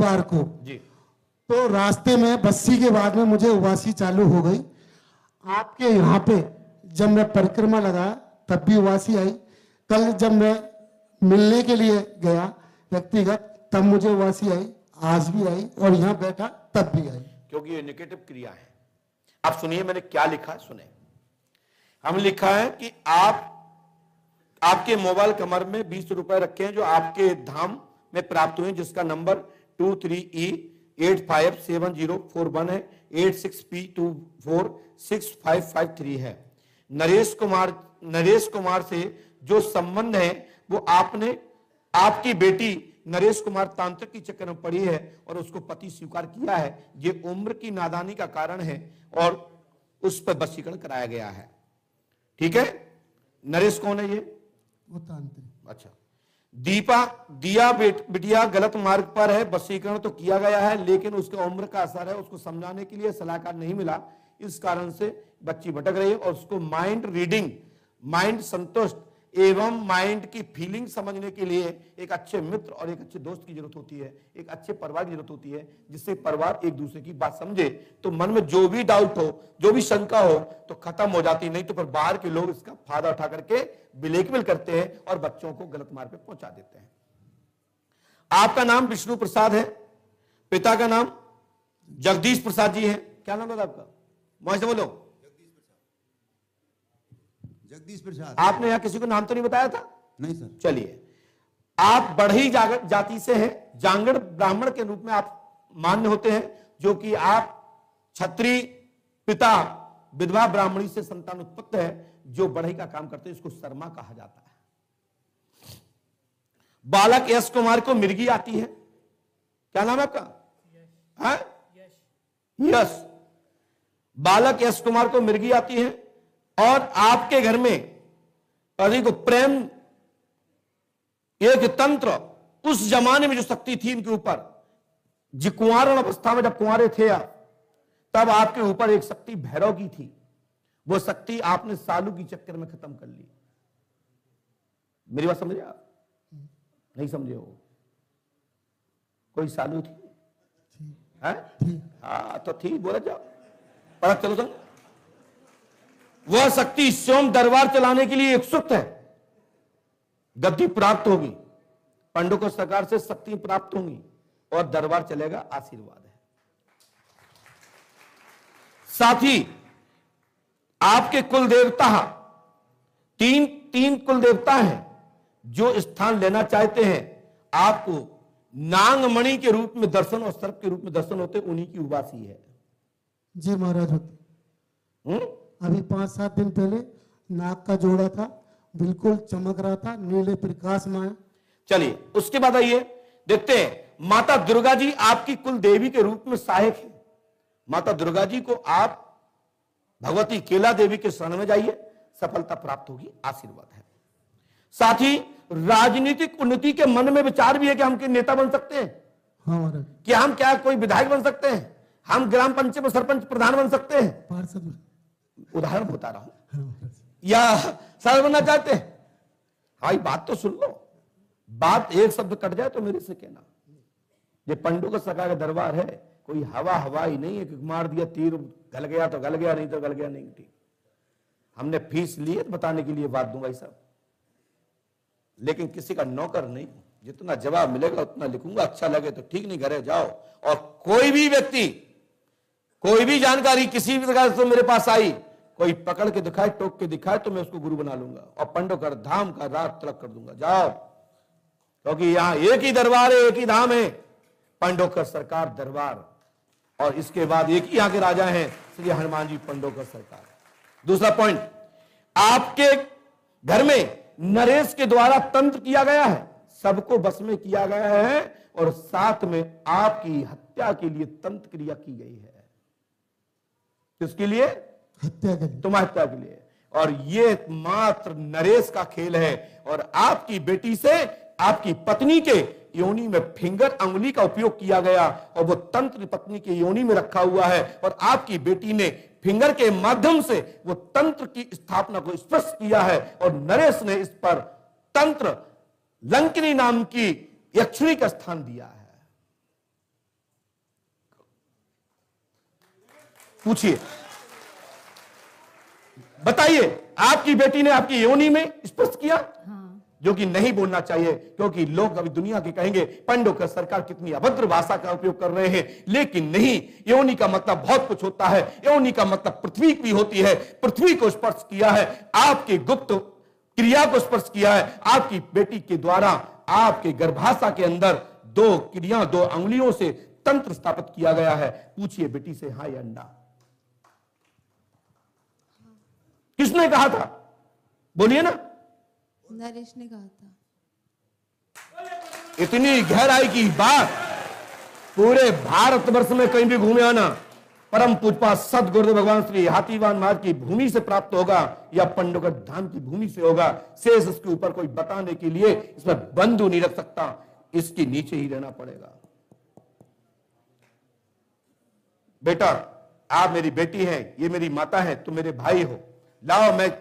बुधवार को जी। तो रास्ते में बस्सी के बाद में मुझे उबासी चालू हो गई। आपके यहाँ पे जब मैं परिक्रमा लगा तब भी उबासी आई। कल जब मैं मिलने के लिए गया व्यक्तिगत तब मुझे उबासी आई, आज भी आई और यहाँ बैठा तब भी आई। क्योंकि ये नेगेटिव क्रिया है। आप सुनिए मैंने क्या लिखा है, सुने। हम लिखा है कि आपके मोबाइल कमर में 20 रुपए रखे हैं जो आपके धाम में प्राप्त हुए, जिसका नंबर 23E857041 है, 86P246553 है। नरेश कुमार से जो संबंध है वो आपकी बेटी नरेश कुमार तांत्रिक की चक्कर में पड़ी है और उसको पति स्वीकार किया है। ये उम्र की नादानी का कारण है और उस पर वशीकरण कराया गया है। ठीक है। नरेश कौन है ये? वो तांत्रिक। अच्छा। दिया बिटिया गलत मार्ग पर है, वशीकरण तो किया गया है लेकिन उसके उम्र का असर है, उसको समझाने के लिए सलाहकार नहीं मिला, इस कारण से बच्ची भटक रही है और उसको माइंड रीडिंग, माइंड संतुष्ट एवं माइंड की फीलिंग समझने के लिए एक अच्छे मित्र और एक अच्छे दोस्त की जरूरत होती है, एक अच्छे परिवार की जरूरत होती है, जिससे परिवार एक दूसरे की बात समझे तो मन में जो भी डाउट हो, जो भी शंका हो तो खत्म हो जाती। नहीं तो फिर बाहर के लोग इसका फायदा उठा करके ब्लैकमेल करते हैं और बच्चों को गलत मार्ग पे पहुंचा देते हैं। आपका नाम विष्णु प्रसाद है, पिता का नाम जगदीश प्रसाद जी है। क्या नाम है आपका? मुझसे बोलो। जगदीश प्रसाद। आपने यहां किसी को नाम तो नहीं बताया था? नहीं सर। चलिए, आप बढ़ई जाति से हैं, जांगड़ ब्राह्मण के रूप में आप मान्य होते हैं, जो कि आप क्षत्रिय पिता विधवा ब्राह्मणी से संतान उत्पत्त है, जो बढ़ई का काम करते हैं, इसको शर्मा कहा जाता है। बालक यश कुमार को मिर्गी आती है। क्या नाम है आपका? यश। बालक यश कुमार को मिर्गी आती है और आपके घर में पति को प्रेम, एक तंत्र, उस जमाने में जो शक्ति थी इनके ऊपर, कुंवारण अवस्था में जब कुंवारे थे आप, तब आपके ऊपर एक शक्ति भैरव की थी। वो शक्ति आपने सालू की चक्कर में खत्म कर ली। मेरी बात समझे आप? नहीं समझे हो? कोई सालू थी? हाँ तो थी, बोला जाओ, पता चलो समझ। वह शक्ति स्वयं दरबार चलाने के लिए इच्छुक है। गद्दी प्राप्त होगी, पंडों को सरकार से शक्ति प्राप्त होगी और दरबार चलेगा, आशीर्वाद है। साथ ही आपके कुल देवता तीन कुल देवता हैं जो स्थान लेना चाहते हैं। आपको नागमणि के रूप में दर्शन और सर्प के रूप में दर्शन होते, उन्हीं की उबासी है। जी महाराज होते। अभी 5-7 दिन पहले नाग का जोड़ा था, बिल्कुल चमक रहा था, नीले प्रकाश में। चलिए उसके बाद आइए देखते हैं, माता दुर्गा जी आपकी कुल देवी के रूप में सहायक है। माता दुर्गा जी को आप भगवती केला देवी के शरण में जाइए, सफलता प्राप्त होगी, आशीर्वाद है। साथ ही राजनीतिक उन्नति के मन में विचार भी है कि हम के नेता बन सकते हैं। हाँ महाराज। कि हम क्या कोई विधायक बन सकते हैं, हम ग्राम पंचायत में सरपंच प्रधान बन सकते हैं, पार्षद। उदाहरण बता रहा हूं, या सर बनना चाहते हैं। हाँ बात तो सुन लो, बात एक शब्द कट जाए तो मेरे से कहना। ये पंडों का सका का दरबार है, कोई हवा ही नहीं है कि मार दिया तीर, गल गया तो गल गया, नहीं तो गल गया नहीं। ठीक, हमने फीस ली है बताने के लिए बात दूं भाई साहब, लेकिन किसी का नौकर नहीं। जितना जवाब मिलेगा उतना लिखूंगा, अच्छा लगे तो ठीक, नहीं घरे जाओ। और कोई भी व्यक्ति कोई भी जानकारी किसी भी प्रकार से मेरे पास आई, कोई पकड़ के दिखाए, टोक के दिखाए, तो मैं उसको गुरु बना लूंगा और पंडों का धाम का रात तलक कर दूंगा। जाओ, क्योंकि यहां एक ही दरबार है, एक ही धाम है, पंडों का सरकार दरबार, और इसके बाद एक ही यहां के राजा हैं, श्री हनुमान जी पंडों का सरकार। दूसरा पॉइंट, आपके घर में नरेश के द्वारा तंत्र किया गया है, सबको बस में किया गया है, और साथ में आपकी हत्या के लिए तंत्र क्रिया की गई है। किसके लिए? हत्या के लिए। तुम्हारी हत्या के लिए। और ये मात्र नरेश का खेल है, और आपकी बेटी से आपकी पत्नी के योनि में फिंगर अंगुली का उपयोग किया गया, और वो तंत्र पत्नी के योनि में रखा हुआ है, और आपकी बेटी ने फिंगर के माध्यम से वो तंत्र की स्थापना को स्पष्ट किया है, और नरेश ने इस पर तंत्र लंकिनी नाम की यक्षिणी का स्थान दिया है। पूछिए, बताइए, आपकी बेटी ने आपकी योनि में स्पर्श किया? जो कि नहीं बोलना चाहिए, क्योंकि लोग अभी दुनिया के कहेंगे पंडोकर सरकार कितनी अभद्र भाषा का उपयोग कर रहे हैं। लेकिन नहीं, योनि का मतलब बहुत कुछ होता है। योनि का मतलब पृथ्वी भी होती है। पृथ्वी को स्पर्श किया है, आपके गुप्त क्रिया को स्पर्श किया है। आपकी बेटी के द्वारा आपके गर्भाशय के अंदर दो क्रिया, दो अंगुलियों से तंत्र स्थापित किया गया है। पूछिए बेटी से, हाँ या ना? किसने कहा था? बोलिए ना। नरेश ने कहा था। इतनी गहराई की बात पूरे भारतवर्ष में कहीं भी घूमे आना, परम पूजपा सद गुरुदेव भगवान श्री हाथीवान महाराज की भूमि से प्राप्त होगा या पंडोकर धाम की भूमि से होगा। शेष इसके ऊपर कोई बताने के लिए इसमें बंधु नहीं रख सकता, इसके नीचे ही रहना पड़ेगा। बेटा, आप मेरी बेटी हैं, ये मेरी माता है, तुम मेरे भाई हो। लाओ, मैं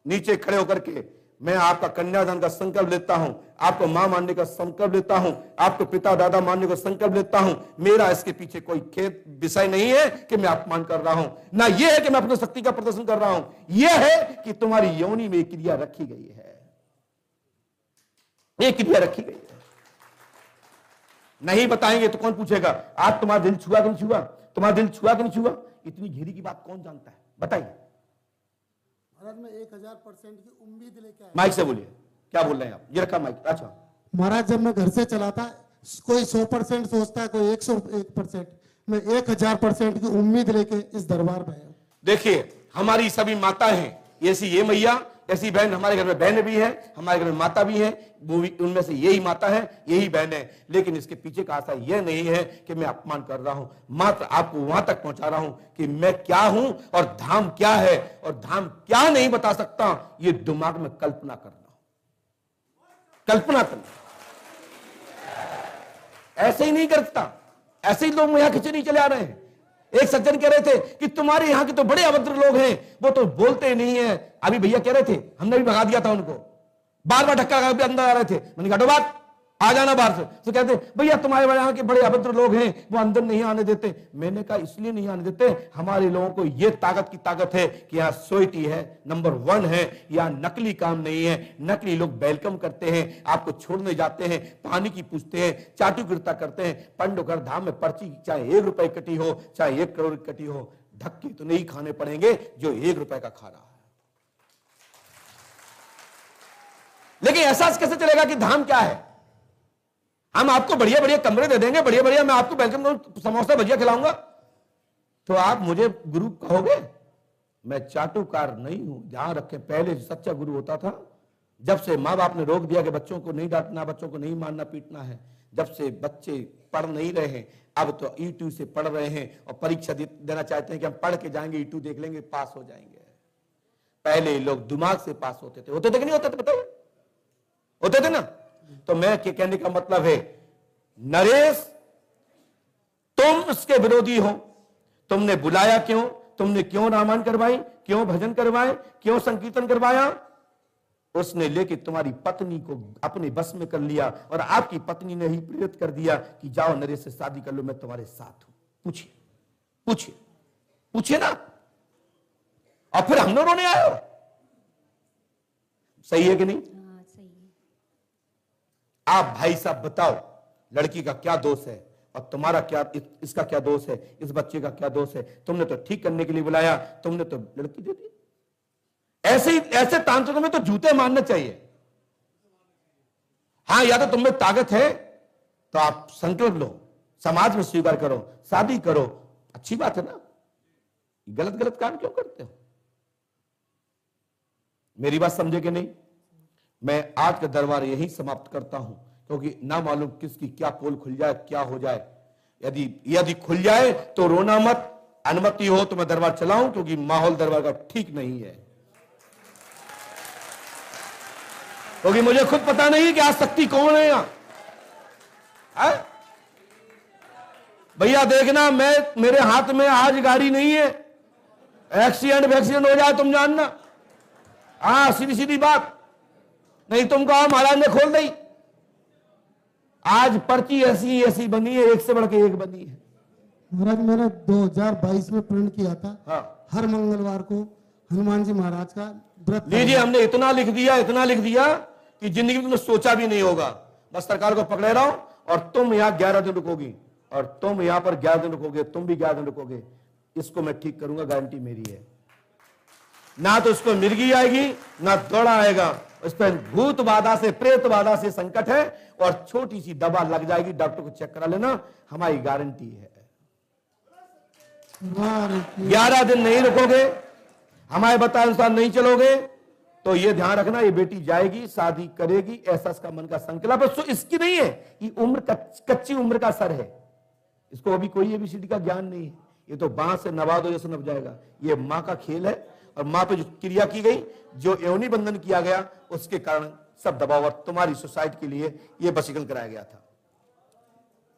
नीचे खड़े होकर के मैं आपका कन्यादान का संकल्प लेता हूं, आपको मां मानने का संकल्प लेता हूं, आपको पिता दादा मानने का संकल्प लेता हूं। मेरा इसके पीछे कोई खेद विषय नहीं है कि मैं अपमान कर रहा हूं, ना यह है कि मैं अपनी शक्ति का प्रदर्शन कर रहा हूं। यह है कि तुम्हारी योनि में क्रिया रखी गई है, यह क्रिया रखी गई है। नहीं बताएंगे तो कौन पूछेगा आज तुम्हारा दिल छुआ कि नहीं छुआ, तुम्हारा दिल छुआ कि नहीं छुआ? इतनी घेरी की बात कौन जानता है? बताइए। महाराज मैं 1000% की उम्मीद लेके आया। माइक से बोलिए, क्या बोल रहे हैं आप? ये रखा माइक। अच्छा महाराज, जब मैं घर से चला था, कोई 100% सोचता है, कोई 101%, मैं 1000% की उम्मीद लेके इस दरबार में आया। देखिए, हमारी सभी माता हैं, ऐसी ये मैया, ऐसी बहन हमारे घर में बहन भी है, हमारे घर में माता भी है, वो भी उनमें से यही माता है, यही बहन है। लेकिन इसके पीछे का आशा यह नहीं है कि मैं अपमान कर रहा हूं, मात्र आपको वहां तक पहुंचा रहा हूं कि मैं क्या हूं और धाम क्या है और धाम क्या नहीं बता सकता। ये दिमाग में कल्पना करना, कल्पना करना, ऐसे ही नहीं करता। ऐसे ही लोग यहां खिंचे नहीं चले आ रहे हैं। एक सज्जन कह रहे थे कि तुम्हारे यहां के तो बड़े अभद्र लोग हैं, वो तो बोलते नहीं है। अभी भैया कह रहे थे, हमने भी भगा दिया था उनको, बार बार धक्का भी अंदर आ रहे थे। मैंने कहा बात आ जाना बाहर से। तो कहते भैया तुम्हारे यहाँ के बड़े अभद्र लोग हैं, वो अंदर नहीं आने देते। मैंने कहा इसलिए नहीं आने देते, हमारे लोगों को ये ताकत की ताकत है कि यहाँ सोसाइटी है, नंबर 1 है, यहाँ नकली काम नहीं है। नकली लोग वेलकम करते हैं, आपको छोड़ने जाते हैं, पानी की पूछते हैं, चाटुकरिता करते हैं। पंडोकर धाम में पर्ची चाहे 1 रुपए कटी हो, चाहे 1 करोड़ कटी हो, धक्के तो नहीं खाने पड़ेंगे जो 1 रुपए का खा रहा है। लेकिन एहसास कैसे चलेगा कि धाम क्या है? हम आपको बढ़िया बढ़िया कमरे दे देंगे, बढ़िया बढ़िया मैं आपको वेलकम समोसा भजिया खिलाऊंगा, तो आप मुझे गुरु कहोगे? मैं चाटुकार नहीं हूं। ध्यान रखें, पहले सच्चा गुरु होता था, जब से माँ बाप ने रोक दिया कि बच्चों को नहीं डांटना, बच्चों को नहीं मारना पीटना है, जब से बच्चे पढ़ नहीं रहे हैं, अब तो यूट्यूब से पढ़ रहे हैं और परीक्षा देना चाहते हैं कि हम पढ़ के जाएंगे, यूट्यूब देख लेंगे, पास हो जाएंगे। पहले लोग दिमाग से पास होते थे कि नहीं होते थे? बताइए, होते थे ना? तो मैं कहने का मतलब है, नरेश तुम उसके विरोधी हो। तुमने बुलाया क्यों? तुमने क्यों रामायण करवाई, क्यों भजन करवाए, क्यों संकीर्तन करवाया? उसने लेके तुम्हारी पत्नी को अपने बस में कर लिया और आपकी पत्नी ने ही प्रेरित कर दिया कि जाओ नरेश से शादी कर लो, मैं तुम्हारे साथ हूं। पूछिए पूछिए पूछिए ना। और फिर हम लोगों ने आए हो। सही है कि नहीं? आप भाई साहब बताओ, लड़की का क्या दोष है और तुम्हारा क्या, इसका क्या दोष है, इस बच्चे का क्या दोष है? तुमने तो ठीक करने के लिए बुलाया, तुमने तो लड़की दे दी। ऐसे तांत्रिकों में तो जूते मारने चाहिए। हाँ, या तो तुम में ताकत है तो आप संकल्प लो, समाज में स्वीकार करो, शादी करो, अच्छी बात है ना। गलत गलत काम क्यों करते हो? मेरी बात समझे कि नहीं? मैं आज का दरबार यही समाप्त करता हूं, क्योंकि ना मालूम किसकी क्या पोल खुल जाए, क्या हो जाए। यदि खुल जाए तो रोना मत, अनुमति हो तो मैं दरबार चलाऊं, क्योंकि माहौल दरबार का ठीक नहीं है। क्योंकि मुझे खुद पता नहीं कि आज शक्ति कौन है यहां। भैया देखना, मेरे हाथ में आज गाड़ी नहीं है। एक्सीडेंट वैक्सीडेंट हो जाए तुम जानना। हाँ, सीधी सीधी बात, नहीं तुम कहो महाराज ने खोल दी। आज पर्ची ऐसी ऐसी बनी है, एक से बढ़ के एक बनी है। महाराज मैंने 2022 में प्रण किया था, हाँ हर मंगलवार को हनुमान जी महाराज का व्रत लीजिए, हमने इतना लिख दिया कि जिंदगी में तुमने सोचा भी नहीं होगा। बस सरकार को पकड़े रहो और तुम यहाँ 11 दिन रुकोगी और तुम यहाँ पर 11 दिन रुकोगे, तुम भी 11 दिन रुकोगे। इसको मैं ठीक करूंगा, गारंटी मेरी है। ना तो उसको मिर्गी आएगी ना दौड़ा आएगा, उस पर भूत बाधा से प्रेत बाधा से संकट है और छोटी सी दवा लग जाएगी, डॉक्टर को चेक करा लेना, हमारी गारंटी है। 11 दिन नहीं रुकोगे, हमारे बताए अनुसार नहीं चलोगे तो ये ध्यान रखना, ये बेटी जाएगी, शादी करेगी, ऐसा इसका मन का संकल्प है। इसकी नहीं है, ये उम्र कच्ची उम्र का सर है, इसको अभी कोई एबीसीडी का ज्ञान नहीं है। ये तो बांस से नवा दो जैसे नब जाएगा। ये माँ का खेल है और माँ पे जो क्रिया की गई, जो यौनी बंधन किया गया, उसके कारण सब दबाव और तुम्हारी सोसाइटी के लिए ये वशीकरण कराया गया था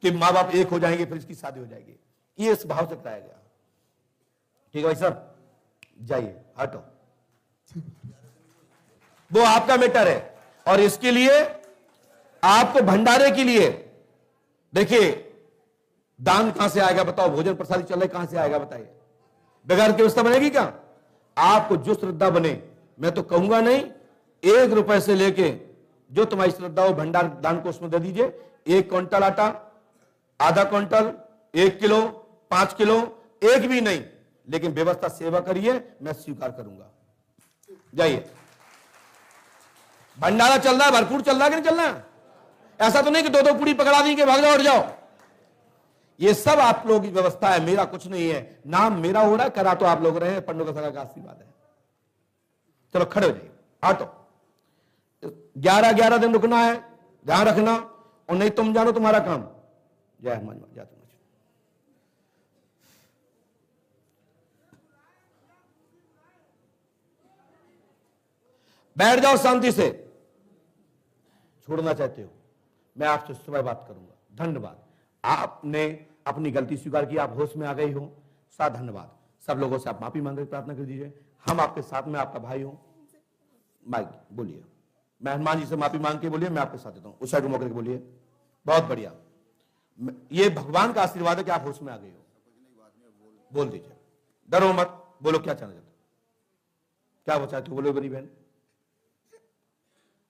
कि माँ बाप एक हो जाएंगे, फिर इसकी शादी हो जाएगी। ये इस भाव से कराया गया। ठीक है भाई साहब, जाइए, हटो, वो आपका मैटर है। और इसके लिए आपको भंडारे के लिए देखिए, दान कहां से आएगा बताओ? भोजन प्रसादी चल रहे, कहां से आएगा बताइए? बगैर की व्यवस्था बनेगी क्या? आपको जो श्रद्धा बने, मैं तो कहूंगा नहीं, 1 रुपए से लेके जो तुम्हारी श्रद्धा हो, भंडार दान को उसमें दे दीजिए। 1 क्विंटल आटा, आधा क्विंटल, 1 किलो, 5 किलो, एक भी नहीं, लेकिन व्यवस्था सेवा करिए, मैं स्वीकार करूंगा। जाइए, भंडारा चल रहा है, भरपूर चल रहा है कि नहीं चल रहा है? ऐसा तो नहीं कि 2-2 पूरी पकड़ा दी के भाग जाओ, उठ जाओ। ये सब आप लोगों की व्यवस्था है, मेरा कुछ नहीं है। नाम मेरा हो रहा है, करा तो आप लोग रहे हैं, पंडों का सगा का आशीर्वाद है। चलो खड़े हो जाइए, आटो। 11 दिन रुकना है, ध्यान रखना, और नहीं तुम जानो तुम्हारा काम। जय हनुमान, जय तुम। बैठ जाओ शांति से। छोड़ना चाहते हो, मैं आपसे सुबह बात करूंगा। धन्यवाद, आपने अपनी गलती स्वीकार की, आप होश में आ गई हो, सा धन्यवाद। सब लोगों से आप माफी मांग कर प्रार्थना कर दीजिए। हम आपके साथ में, आपका भाई हूं। माइक बोलिए, मैं हनुमान जी से माफी मांग के बोलिए, मैं आपके साथ देता हूं। उस साइड मौके बोलिए, बहुत बढ़िया। ये भगवान का आशीर्वाद है कि आप होश में आ गई हो। बोल दीजिए, डरो मत, बोलो क्या चाहना चाहते हो, क्या वो चाहते हो, बोलो बड़ी बहन।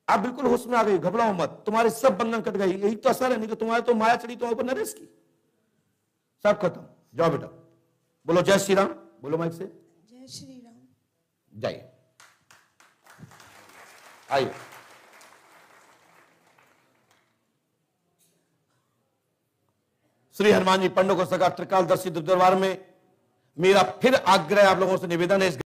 आप बिल्कुल होश में आ गई, घबराओ मत, तुम्हारे सब बंधन कट गई। यही तो असर है, नहीं तो तुम्हारे तो माया चढ़ी तो ऊपर नरेश की, सब खत्म। जाओ बेटा, बोलो जय श्री राम, बोलो माइक से, जय श्री राम। जाइए, आइए। श्री हनुमान जी पंडों को सगा त्रिकालदर्शी दरबार में मेरा फिर आग्रह आप लोगों से निवेदन है, इस